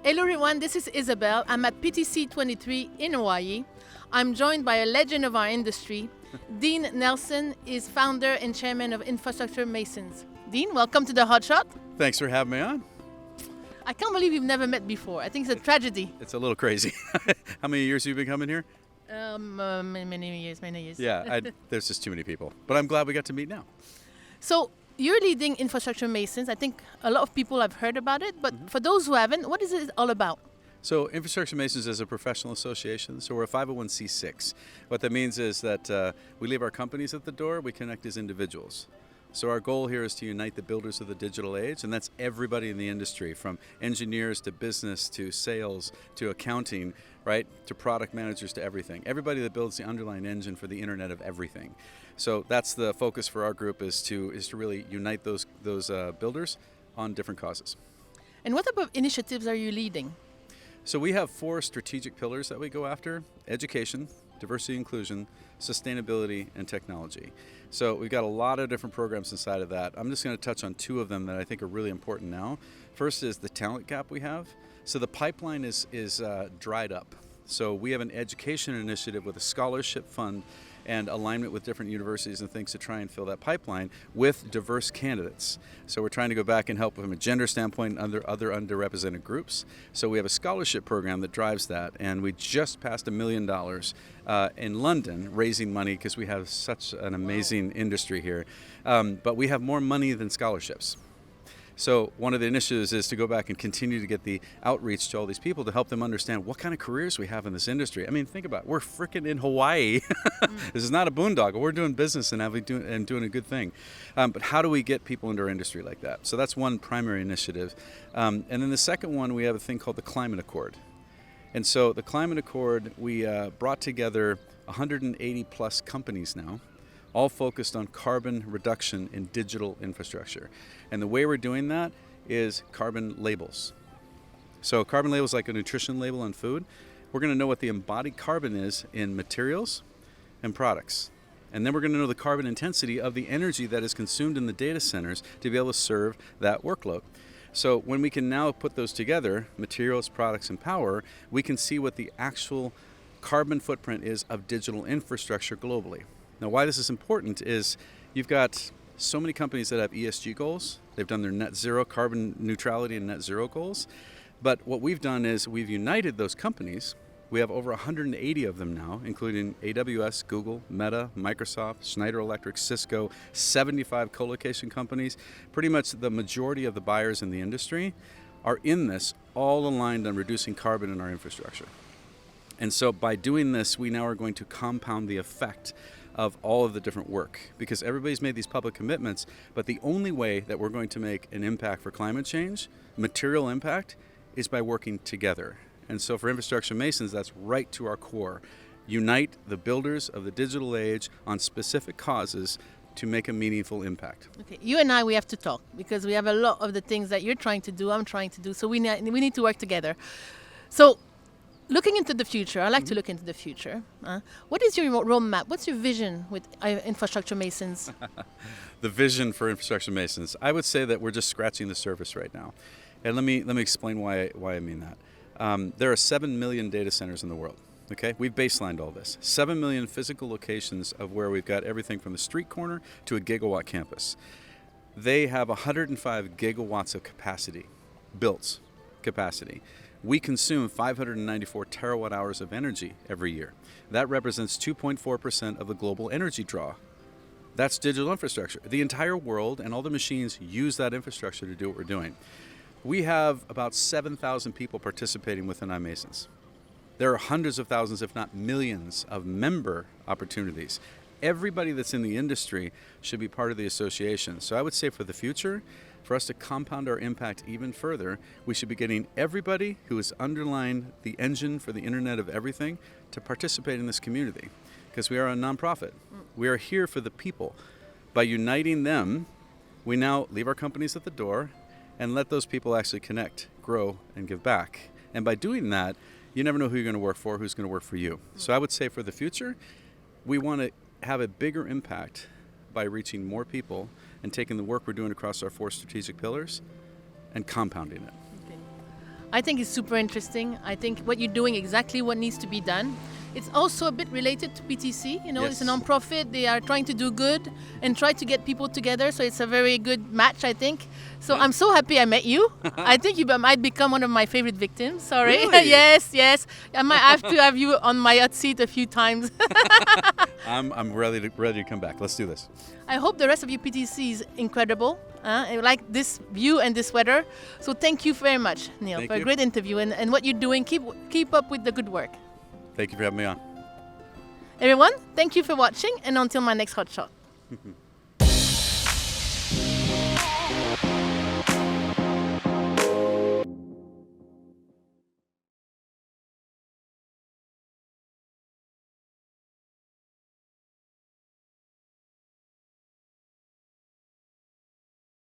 Hello everyone, this is Isabel. I'm at PTC’23 in Hawaii. I'm joined by a legend of our industry. Dean Nelson is founder and chairman of Infrastructure Masons. Dean, welcome to the HOTShot. Thanks for having me on. I can't believe we've never met before. I think it's a tragedy. It's a little crazy. How many years have you been coming here? Many years. Yeah, there's just too many people. But I'm glad we got to meet now. So you're leading Infrastructure Masons. I think a lot of people have heard about it, but for those who haven't, what is it all about? So Infrastructure Masons is a professional association, so we're a 501c6. What that means is that we leave our companies at the door, we connect as individuals. So our goal here is to unite the builders of the digital age, and that's everybody in the industry, from engineers to business to sales to accounting, right, to product managers to everything. Everybody that builds the underlying engine for the Internet of Everything. So that's the focus for our group, is to really unite those builders on different causes. And what type of initiatives are you leading? So we have 4 strategic pillars that we go after: education, diversity, inclusion, sustainability, and technology. So we've got a lot of different programs inside of that. I'm just going to touch on 2 of them that I think are really important now. First is the talent gap we have. So the pipeline is dried up. So we have an education initiative with a scholarship fund and alignment with different universities and things to try and fill that pipeline with diverse candidates. So we're trying to go back and help from a gender standpoint and other underrepresented groups. So we have a scholarship program that drives that, and we just passed $1 million in London raising money because we have such an amazing industry here. But we have more money than scholarships. So one of the initiatives is to go back and continue to get the outreach to all these people to help them understand what kind of careers we have in this industry. I mean, think about it. We're freaking in Hawaii. This is not a boondoggle. We're doing business and doing a good thing. But how do we get people into our industry like that? So that's one primary initiative. And then the second one, we have a thing called the Climate Accord. And so the Climate Accord, we brought together 180 plus companies now, all focused on carbon reduction in digital infrastructure. And the way we're doing that is carbon labels. So carbon labels, like a nutrition label on food, we're going to know what the embodied carbon is in materials and products. And then we're going to know the carbon intensity of the energy that is consumed in the data centers to be able to serve that workload. So when we can now put those together, materials, products, and power, we can see what the actual carbon footprint is of digital infrastructure globally. Now, why this is important is you've got so many companies that have ESG goals. They've done their net zero carbon neutrality and net zero goals. But what we've done is we've united those companies. We have over 180 of them now, including AWS, Google, Meta, Microsoft, Schneider Electric, Cisco, 75 co-location companies. Pretty much the majority of the buyers in the industry are in this, all aligned on reducing carbon in our infrastructure. And so by doing this, we now are going to compound the effect of all of the different work, because everybody's made these public commitments, but the only way that we're going to make an impact for climate change, material impact, is by working together. And so for Infrastructure Masons, that's right to our core. Unite the builders of the digital age on specific causes to make a meaningful impact. Okay, you and I, we have to talk, because we have a lot of the things that you're trying to do, I'm trying to do, so we need to work together. So looking into the future, I like to look into the future. What is your roadmap? What's your vision with Infrastructure Masons? The vision for Infrastructure Masons, I would say that we're just scratching the surface right now. And let me explain why I mean that. There are 7 million data centers in the world. Okay, we've baselined all this. 7 million physical locations of where we've got everything from the street corner to a gigawatt campus. They have 105 gigawatts of capacity, built capacity. We consume 594 terawatt hours of energy every year. That represents 2.4% of the global energy draw. That's digital infrastructure. The entire world and all the machines use that infrastructure to do what we're doing. We have about 7,000 people participating within iMasons. There are hundreds of thousands, if not millions, of member opportunities. Everybody that's in the industry should be part of the association. So I would say for the future, for us to compound our impact even further, we should be getting everybody who is underlying the engine for the Internet of Everything to participate in this community, because we are a nonprofit. We are here for the people. By uniting them, we now leave our companies at the door and let those people actually connect, grow, and give back. And by doing that, you never know who you're going to work for, who's going to work for you. So I would say for the future, we want to have a bigger impact by reaching more people and taking the work we're doing across our 4 strategic pillars and compounding it. Okay. I think it's super interesting. I think what you're doing exactly what needs to be done. It's also a bit related to PTC. You know, Yes. it's a non-profit. They are trying to do good and try to get people together. So it's a very good match, I think. So I'm so happy I met you. I think you might become one of my favorite victims. Sorry. Really? Yes. I might have to have you on my hot seat a few times. I'm ready to come back. Let's do this. I hope the rest of your PTC is incredible. I like this view and this weather. So thank you very much, Neil, Thank for a you. great interview and what you're doing. Keep up with the good work. Thank you for having me on. Everyone, thank you for watching, and until my next hot shot.